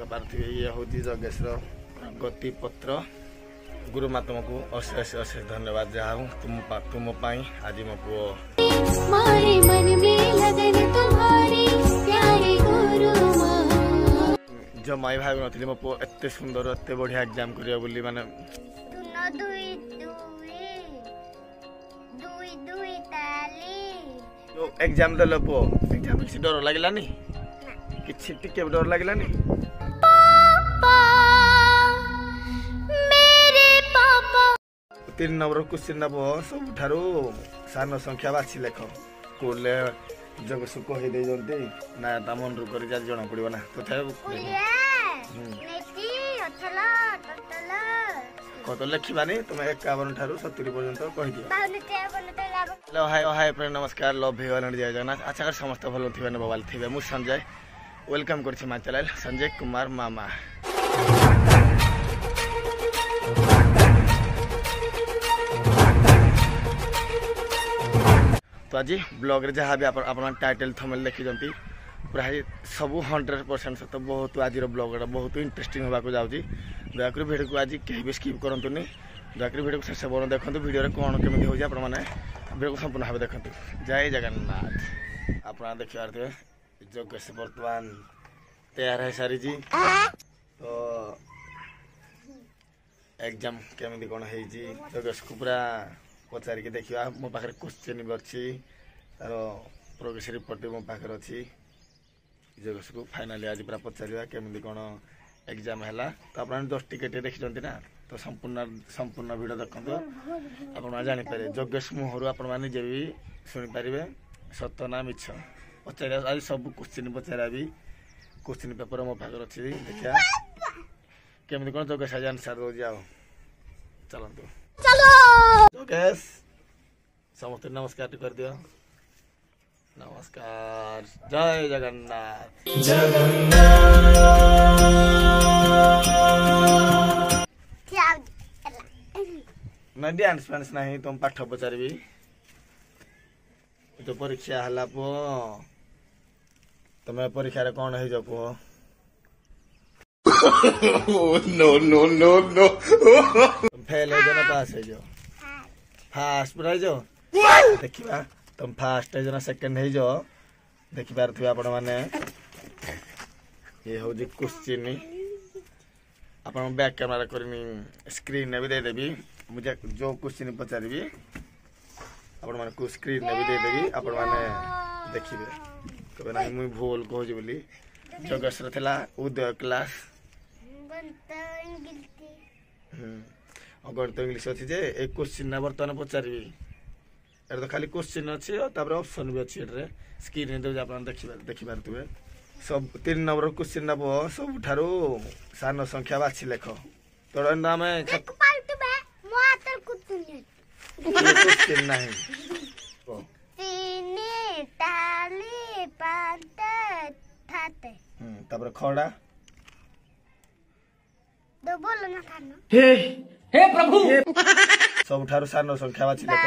पार्थिव ये हूँ जगेश गति पत्र गुरुमा तुमको अशेष अशेष धन्यवाद जहाँ तुम आज मो पुओ जो माई भाई नी मो पुओ एत सुंदर एत बढ़िया एग्जाम कर माने एग्जाम देल पुओ एग्जाम किसी डर लगलानी किसी टिके डर लगलानी 3 नंबर क्वेश्चन नब सबुठारू सान संख्या बाछी लेख स्कूल जग सुख हो ना मन रू कर जना पड़ो ना तो कत लिखानी तुम 51 ठारू 70 पर्यंत कहीदि हाय फ्रेंड नमस्कार लव जय जगन्नाथ अच्छा कर समस्त भल थे मोबाइल थे मुझे संजय वेलकम कर चैनल संजय कुमार मामा तो आज ब्लॉग रे जहाँ भी आप टाइटल थंबनेल देखी प्राय सब 100% सत बहुत आज ब्लॉग बहुत इंटरेस्टिंग होगा जाऊँगी दयाकोरी भिडियो को आज कहीं भी स्किप करतुनि दयाकोरी भिडियो को शेष पर्यंत देखो भिडियो कौन केमी हो भिडियो को संपूर्ण भाव देखो जय जगन्नाथ आप देखिए थे जगेश बर्तमान तैयार है सारी तो एग्जाम केमी कौन है जगेश को पूरा पचारिक देखा मो पाखे क्वेश्चन भी अच्छी तार प्रोग्रेस रिपोर्ट मो पाखे अच्छी जगेश को फाइनाली आज पूरा पचार केमी कौन एग्जाम है तो आप जस्ट टिके देखी ना तो संपूर्ण भिड देखते आप जापर जगेश मुहर आपजे भी शुणिपारे सत ना मिछ पचार आज सब क्वेश्चन पचारा भी क्वेश्चन पेपर मो पाखे अच्छी देखा केमी कौन जगेश आज आंसर दौर आओ चलतु जगेश समस्त नमस्कार कर दियो नमस्कार जय जगन्नाथ ना डांस फांस नहीं तुम पाठ पचारि तो परीक्षा है पुओ तुम परीक्षा कौन है पुओ no no no no fail हो ना पास है फास्ट प्राइज देखा तुम फास्ट है सेकेंड हो देखी पारे आपण मैंने ये हूँ क्वेश्चन आप बैक कैमेरा कर स्क्रीन भी देदेवी मुझे जो क्वेश्चन पचारि आपण को स्क्रीन भी देदेवी आपण मैंने देखिए कहे ना मुझे भूल कहूँ बोली जगेश रा उदय क्लास गणित इंग्लीश अच्छी जे एक क्वेश्चन ना बर्तमान पचारि एट तो खाली क्वेश्चन अच्छी ऑप्शन भी अच्छी स्क्रीन देखी पारे सब 3 नंबर क्वेश्चन नब सबुठारू सान संख्या बाछी लेख तो आम क्वेश्चन नहीं खड़ा हे प्रभु सबुठारू सान संख्या बाछी लेख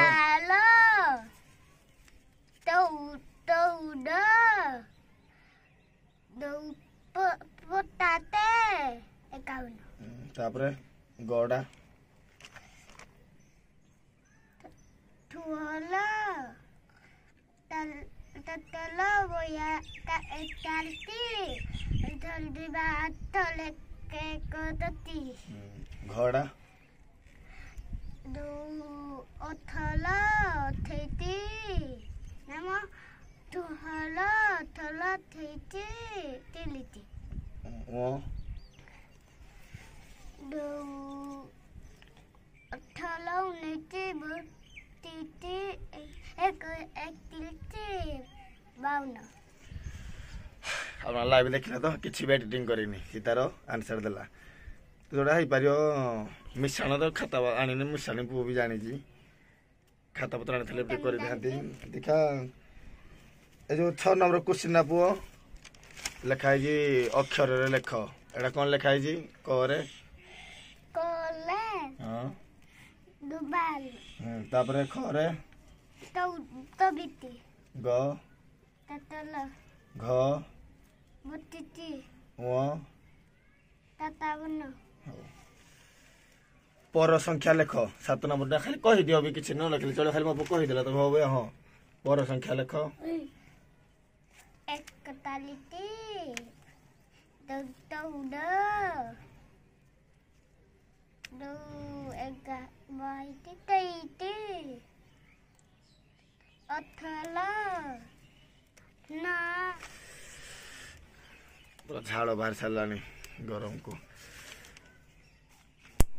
गड़ा घड़ा लाइव देखला तो किसी भी एडिटिंग करनी तार आंसर देला जोड़ा हो पार मिशाण तो खाता आनी मिशाणी पुओ भी जानी खाता पत्र आनी कर देखा ये जो 6 नंबर क्वेश्चन ना पुओ लिखाई अक्षर लेख एटा कौन लिखाई करे तापरे खरे ग घ 57 पर संख्या लेख 7 नंबर खाली कही दियो भी किछि न लिखले चलो खाली मो कही देला तो होबे हां पर संख्या लेख 41 दो एगा बाईटी तेईटी अठला ना पूरा झाड़ बाहर सारानी गरम को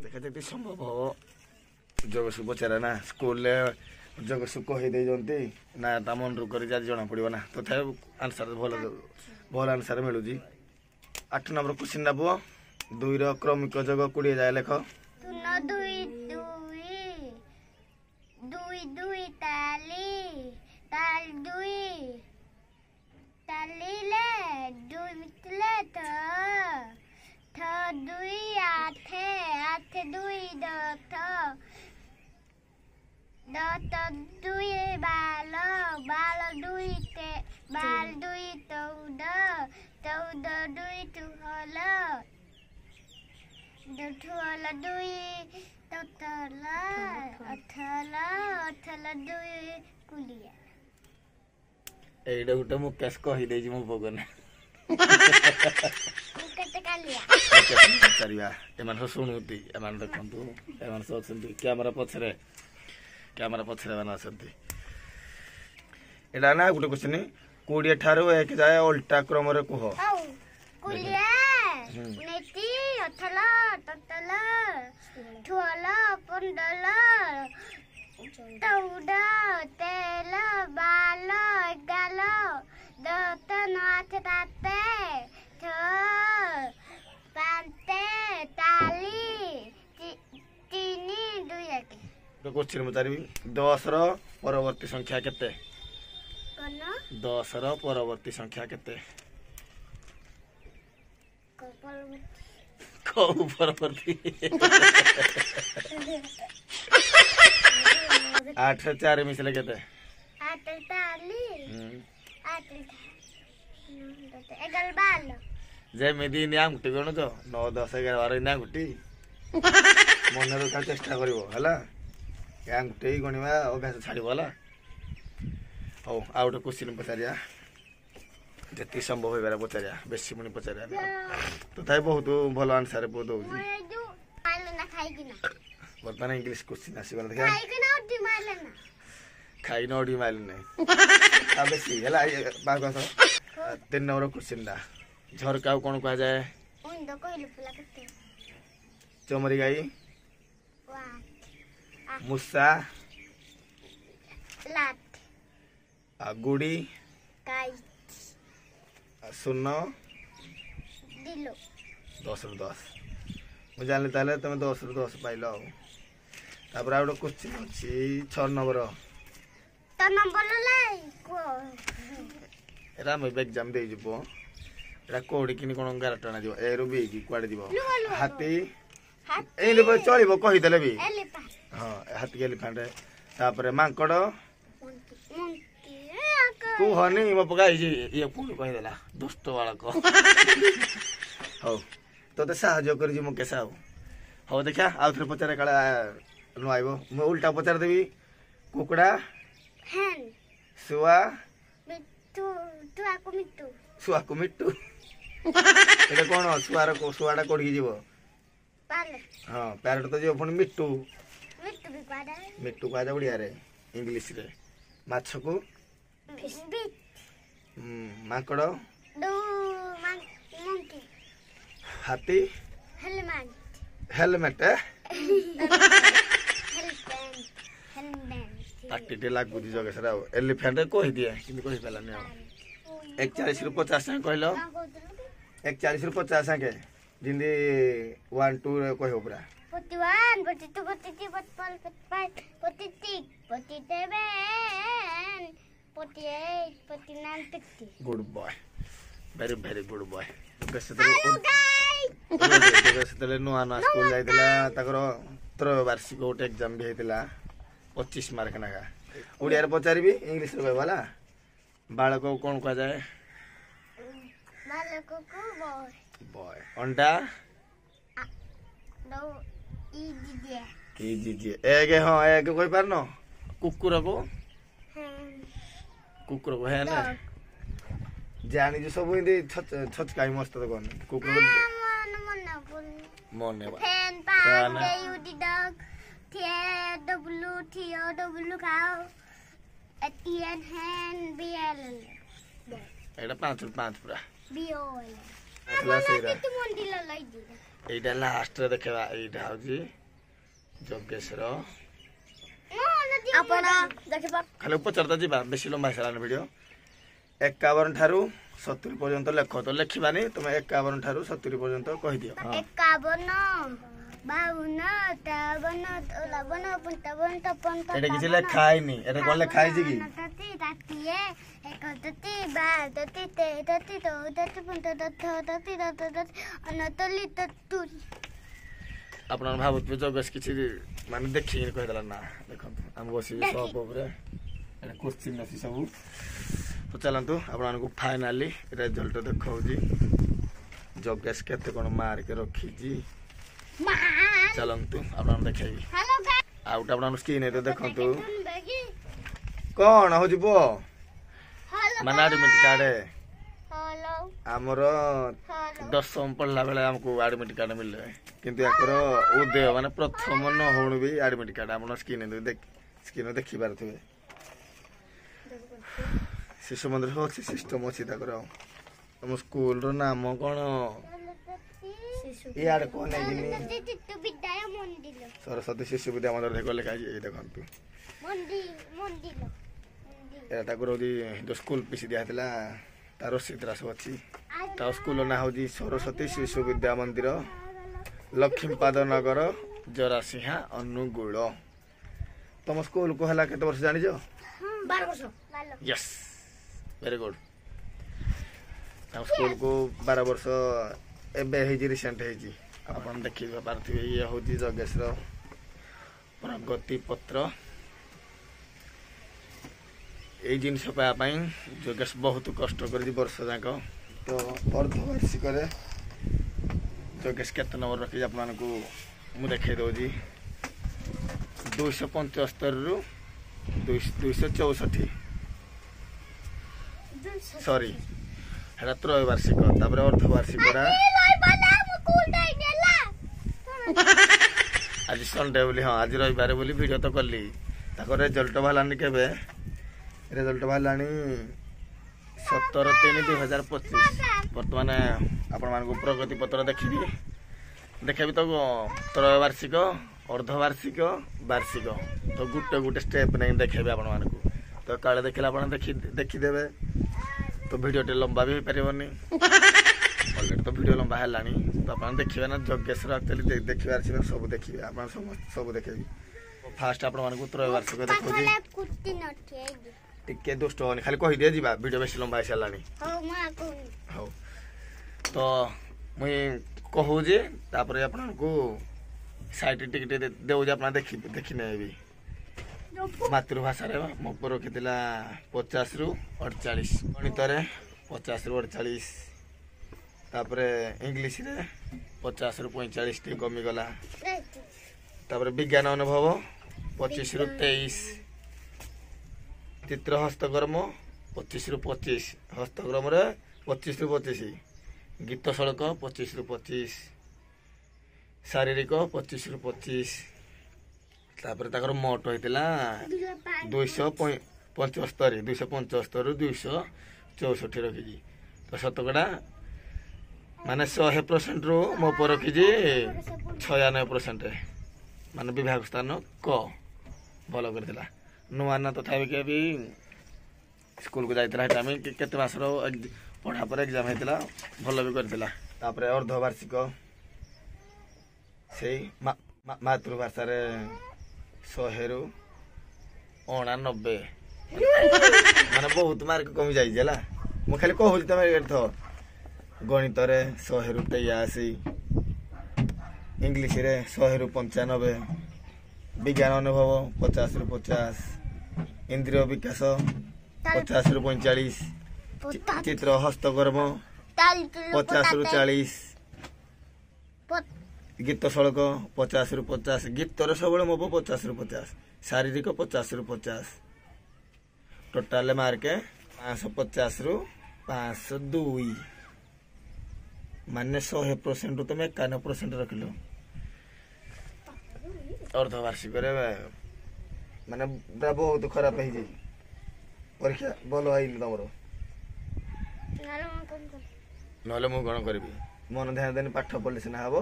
देखा जी संभव हम जगसु पचारा ना स्कूल जगसु कही दे ना ता मन रू कर जना पड़ो ना तथा आंसर भल भल आंसर मिलूँ 8 नंबर क्वेश्चन ना पुओ 2 क्रमिक जग 20 जाए लेख दुई ताली दुई तालीले दुई मिटले थ दुई आठ दुई दथ दुई बाल दुई 14 दुई ठुहल दुई अठला दुई कुलिया एइडा गुटे मुकेश कही देजी मो भगन मुकेश कालिया चरिया एमान सब सुनुती एमान देखंतु एमान सब अछंती कैमरा पछरे एमान अछंती एडा ना गुटे क्वेश्चन 20 ठारो एक जाए उल्टा क्रम रे कुह कुलिया नेति अठला ततला ठुहला 15 चौदा 13 12 11 दस 9 ताते छ पांते ताली तीनी दुई एक तो क्वेश्चन बतारबी 10 रो परवर्ती संख्या केते कोन 10 रो परवर्ती संख्या केते को परवर्ती 8 से 4 मिसले केते 8 ताली 8 11 12 जे मेदी न्या गुटी गण तो 9 10 11 12 न्या गुटी मन रखा चेष्टा करिवो हला या गुटी गणिवा अभ्यास छाड़िबो हला हो आ गोटे क्वेश्चन पचारिया जति संभव होइबार पचारिया बेसी मुनि पचारिया तो थाई बहुत भल आंसर बो दउजी वर्तमान इंग्लिश क्वेश्चन आसीगला देखा खाई न ओडी माइल नै आ बेसी हला बागस 3 नंबर क्वेश्चन दा झरका कोन कहा जाए उन कहलु फुला कते चमरी गाई मुसा लाट गुड़ी काई शून्य दिलो 10 ରୁ 10 ମୁଁ ଜାଣିଲି ତାହେଲେ ତମେ 10 ରୁ 10 ପାଇଲ ଆଉ ତାପରେ ଆଉ ଗୋଟେ କ୍वेश्चन ଅଛି 6 ନମ୍ବର ତ ନମ୍ବର লাই को ଏରା ମୁଁ एग्जाम ଦେଇ ଯିବ एरा कोडी किनी कोन 11 टना दियो ए रो बी की कुआडे दिबो हाथी ए ले चलिबो कहि देले भी एलिफेंट हां हाथी एलिफेंट तापर मांकड़ को हनी म पकाई जी ये पुणी कहि देला दुष्ट बालक हो तो साहाଯ୍य कर जी मुकेश हो देखा आउ थरे पचारे काला न आइबो म उल्टा पचार देबी कुकड़ा हेन सुआ मिट्टू सुआ को मिट्टू एटा कोन सुआडा कोडी जीवो पाले हां पैरट तो जीवो पुणी मिट्टू भी पाडा मिट्टू का बढ़िया रे इंग्लिश रे माछ को माकड़ दो मंकी हाथी हेलमेट पार्टी लागू जगह सर एलिफेंट कही दिए कि कही पालानी 41 ରୁ 50 सांग कहलो 41 ରୁ 50 सांगे जिंदी 1 2 रे कहयो पूरा 41 42 43 44 45 46 47 48 49 50 good boy very good boy बेसे नुआ नुआ स्कूल जाइतिला ताकर त्रैवार्षिक गोटे एग्जाम भी होइतिला 25 मार्क नागा ओडिया रे पचारिबी इंग्लिश रे कहबाला बालक को कोन कहा जाए बालक को बॉय बॉय अंडा दो इजी इजी एक हाँ एक कोई पार न कुकुर को कुकुर को है ना जानी जो सब इंदे छच काई मस्त तो कौन कुकुर मन ने फैन पान दे यूडी डॉग TW cow ATN hand BL एटा 5 पूरा BOL क्लास एरा तू मंडी लाई दे एटा लास्ट रे देखबा एटा होजी जोगेश्वर आपण देखबा खाली पचरता जीवा बेसी लंबा हेलान वीडियो 51 ठारू 70 पर्यंत लेख तो लेखिबानी तुम 51 ठारू 70 पर्यंत कहि दियो 51 52 53 54 55 एटा किछि लेखा आइनी एटा कोन लेखा आइछि की आपण भाबुत जोगेश किछि माने देखि कहि दला ना देखन हम बसी सब ऊपर एटा क्वेश्चन नसी सब तो चलतु आपको फाइनाली रिजल्ट देखा जोगेश केते कोन मार के रखी चलतु आप देखी आउट आप स्क्रीन देखु कौन हो माने एडमिट कार्ड आमर 10वीं पढ़ला बेले हमको एडमिट कार्ड मिले किंतु याकर उदय माने प्रथम न होण भी एडमिट कार्ड आप स्क्रीन देखी पारे शिशु मंदिर अच्छी सिस्टम अच्छी तुम स्कूल रो नाम कौन यार कौन सरस्वती शिशु विद्या मंदिर लिखा देखु एटा जो स्कूल पीसी दिया तार रसीदरा सब अच्छी स्कूल ना हूँ सरस्वती शिशु विद्या मंदिर लक्ष्मीपाद नगर जरासिंहा अनुगुल तुम स्कूल को है केते वर्ष जानी 12 वर्ष यस वेरी गुड स्कूल को 12 वर्ष एवं रिसेंट आप देखी पारे ये हूँ जोगेश्वर प्रगति पत्र ये जिनस पाई जोगेश बहुत कष्ट कर वर्ष जाक तो अर्धवार्षिक जोगेश केत नंबर रखी आपको मुझे देखे दूसरी 275 रु 264 सॉरी है त्रैवार्षिक अर्धवार्षिक आज संडे बोली हाँ आज रविवार बोली वीडियो तो कली रिजल्ट बाहर केवे रिजल्ट बाहर 17/3/2025 बर्तमान आपण प्रगति पत्र देखी तो त्रैवार्षिक अर्धवार्षिक वार्षिक तो गोटे गोटे स्टेप नहीं देखे आपण मानक तो काले देखला आपण देखीदेवे तो वीडियो टे लंबा भी हो पारिबनी ऑलरेडी तो वीडियो लंबा हैलानी तो आपण देखिबे ना जोगेश्वर एक्चुअली देखिबार छै सब देखिबे आपण सब देखेबी फास्ट आपण मानक त्रैवार्षिक देखोजी टिके दुष्ट होनी खाली कहि दे जीवा वीडियो बेसी लंबा हैलानी हो तो मुई कहू जे तापर आपण को साइट टिकट देउ जे आपण देखि नै भी मातृभाषा रे मो पर रखिला 50 रु 48 गणित रे 50 रु 48 तापर इंग्लिश रे 50 रु 45 टी कमी गला तापर विज्ञान अनुभव 25 रु 23 चित्र हस्तकर्म 25 रु 25 हस्तकर्म रे 25 रु 25 गीत सड़क 25 रु 25 शारीरिक 25 रु 25 तापर ताकर मोट होइतिला 275 रु 264 रखी तो शतकड़ा माने 100% रु मो पर रखी 96% माने विभाग स्थान क भल करथिला नुआ ना तथापि के भी स्कूल को जाइतिला टाइम केते मासरो पढ़ा पर एग्जाम हेतिला भल भी करथिला तापर अर्धवार्षिक से मातृभाषा रे 100 रु 89 माने बहुत मार्क कमी जाई जला मु खाली कहू तमे अर्थ गणित रे 100 रु 83 इंग्लिश रे 100 रु 95 विज्ञान अनुभव 50 रु 50 इंद्रिय विकास 50 रु 45 चित्र हस्तकर्म 50 रु 40 गीत सड़क 50 रु 50 गीतर सब मोप 50 रु 50 शारीरिक 50 रु 50 टोटाल मार्क 550 रु 502 माने 100% रु तुम 91% रखिल अर्धवार्षिक माने बहुत खराब है परीक्षा भल है तुम ना मु कौन करी मन ध्यान देनी पाठ पढ़ले सीना हम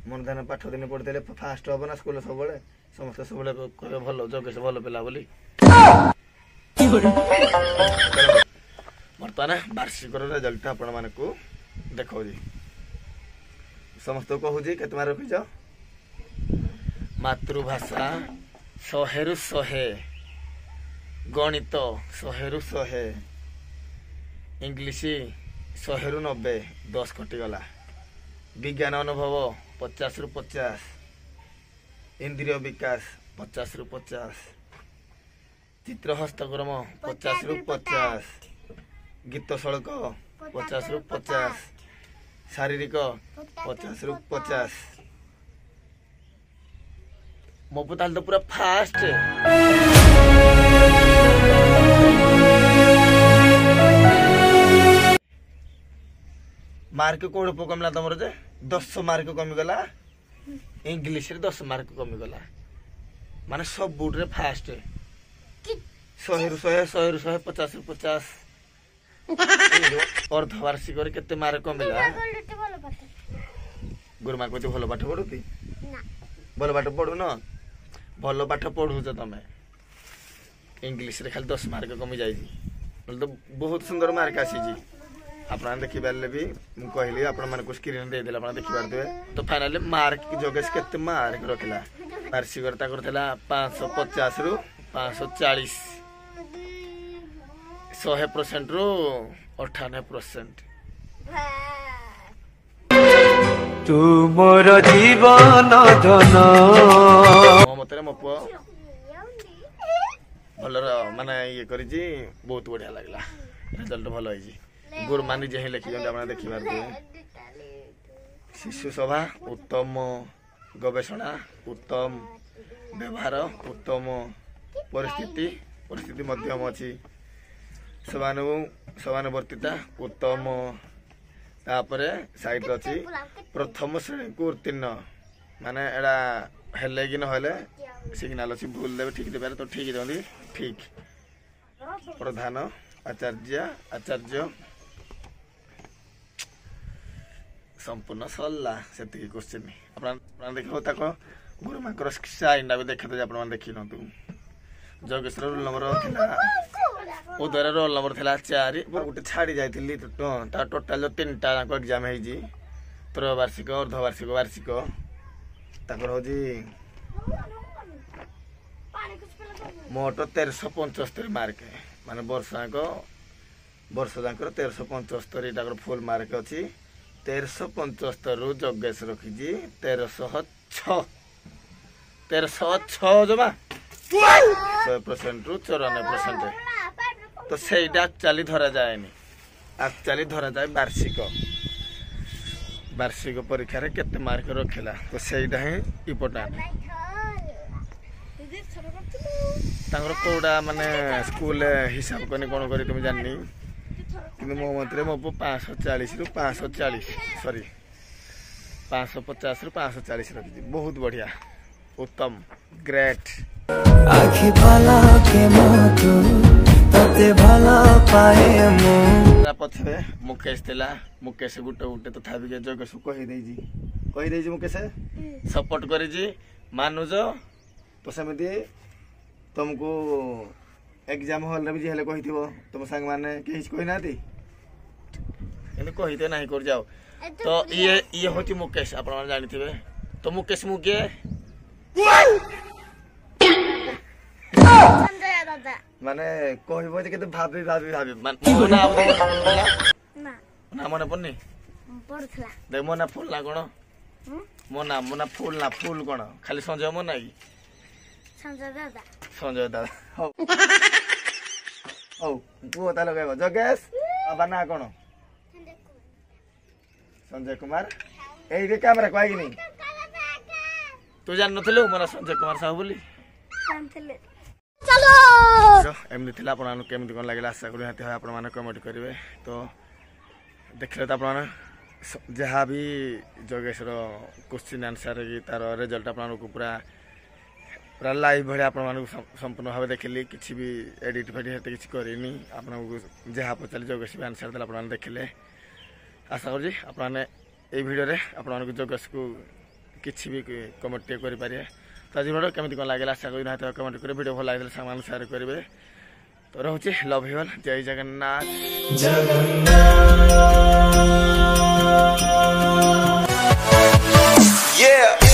मन ध्यान पाठ दिन पढ़ते फास्ट हम ना स्कूल सब समस्त सब कहे भल जगेश भल पिला बोली बर्तमान वार्षिक रिजल्ट आपण मान को देखो समस्त कहूँ केत मार्क रखीच मातृभाषा 100 रु 100 गणित 100 रु 100 इंग्लिश 100 रु 90 10 कटिगला विज्ञान अनुभव 50 रु 50 इंद्रिय विकास 50 रु 50 चित्र हस्तक्रम 50 रु 50 गीत सड़क 50 रु 50 शारीरिक 50 रु 50 मो पुताल तो पूरा फास्ट मार्क कोड कमिला तुम 10 मार्क कमिगला इंग्लिश 10 मार्क कमिगला माने सब बुट रे फास्ट 100 रु 100 100 रु 100 50 रु 50 अर्धवार्षिक केते मार्क कमिला गुरुमा कहते भल पाठ पढ़ुती भल पाठ पढ़ु न भल पाठ पढ़ुच तमें इंग्लिश रे खाली 10 मार्क कमी जाए तो बहुत सुंदर मार्क आसी आप देखिपारे भी मुझे कहली आपको स्क्रीन दे देखी पारे तो फाइनाली मार्क जोगेश केते मार्क रखला वार्षिक 550 रु 540 100% रु 98% तू मोर जीवन धन मो मत मो पुआ भल माने ये करी बहुत बढ़िया लगला रिजल्ट भल है गुरु मानी जे लिखी देखी पारे शिशु सभा उत्तम गवेषणा उत्तम व्यवहार उत्तम परिस्थिति मध्यम अच्छी समानुवर्तिता उत्तम तापर साइड अच्छी प्रथम श्रेणी को उत्तीर्ण माने एड़ा हेले कि नहले सिग्नाल अच्छी भूल देवे ठीक देवे तो ठीक दिखती ठीक प्रधान आचार्य संपूर्ण सरला से क्वेश्चन अपना देख गुरुमा साइन भी देखते आप देखी नु जगेश रोल नंबर उदर रोल नंबर था 4 गोटे छाड़ी जाइली टोटाल 3टा एग्जाम है त्रैवार्षिक अर्धवार्षिक वार्षिक ताकर हूँ मोट 1375 मार्क माने वर्ष जाक 1375 फुल मार्क अच्छी 1375 रु जगेश रखी 1306 जमा 100% रु 94% तो सहीटा एक्चुअली धरा जाए एक्चुअली धरा जाए वार्षिक परीक्षा रे केते मार्क रखिला तो सहीटा ही इम्पोर्टेंट तांगर कोडा माने स्कूल हिसाब कने कोन करी तुम जाननी कि मो मंत्र मो 540 रु 540 सॉरी 550 रु 540 रखी बहुत बढ़िया उत्तम ग्रेट आखि भाला के मतो तते भाला पाए मो पछे मुकेश थिला मुकेश गुटे तथापि के जगेश कहि देजी मुकेश सपोर्ट करी जी मानुज तो समिति तुमको एग्जाम हॉल रे भी हेले कहिथिबो तुम संग माने केहि कोइ नाती एने कहिते नाही कर जाओ तो ये होची मुकेश आपण जानि थिबे तो मुकेश मुके माने कहबो जे केते भाबी मना ना मने पन्नी पड़थला देख मना फूल ना कोन मना फूल ना फूल कोन खाली संजय मना की संजय दादा हौ पुओ ता लगाइबो जगेश बाबा ना कोन संजय कुमार এইটা ক্যামেরা কয় কিনি তুই জানিনଥିଲୁ ମୋର ସଞ୍ଜୟ କୁମାର ସାହୁ ବୋଲି চলো ଏମିତି ଥିଲା ଆପଣମାନଙ୍କୁ କେମିତି କ'ଣ ଲାଗିଲା ଆଶା କରୁ ନିହାତି ଭାବେ ଆପଣମାନେ କମେଣ୍ଟ କରିବେ ତ ଦେଖିଲେ ତ ଆପଣମାନେ ଯାହା ବି ଯୋଗେଶର କ୍ୱେଶ୍ଚିନ୍ ଆନ୍ସର୍ କି ତାର ରେଜଲ୍ଟ ଆପଣମାନଙ୍କୁ ପୁରା ଲାଇଭ୍ ଭଳି ଆପଣମାନଙ୍କୁ ସମ୍ପୂର୍ଣ୍ଣ ଭାବେ ଦେଖିଲି କିଛି ବି ଏଡ଼ିଟ୍ ଫେଡ଼ିଟ୍ ଏତେ କିଛି କରିନି ଆପଣଙ୍କୁ ଯାହା ପଚାରିଲି ଯୋଗେଶ ବି ଆନ୍ସର୍ ଦେଲେ ଆପଣମାନେ ଦେଖିଲେ ଆଶା କରୁଛି ଆପଣମାନେ ଏଇ ଭିଡ଼ିଓରେ ଆପଣମାନଙ୍କୁ ଯୋଗେଶକୁ କିଛି ବି କମେଣ୍ଟ ଟିକେ କରିପାରିବେ ତ ଆଜି ଭିଡ଼ିଓ କେମିତି କ'ଣ ଲାଗିଲା ଆଶା କরি ନିହାତି କମେଣ୍ଟ କରିବେ ଭିଡ଼ିଓ ଭଲ ଲାଗିଲେ ସାଙ୍ଗମାନଙ୍କୁ ସେୟାର କରିବେ ତ ରହୁଛି ଲଭ୍ ୟୁ ଅଲ୍ ଜୟ ଜଗନ୍ନାଥ Yeah.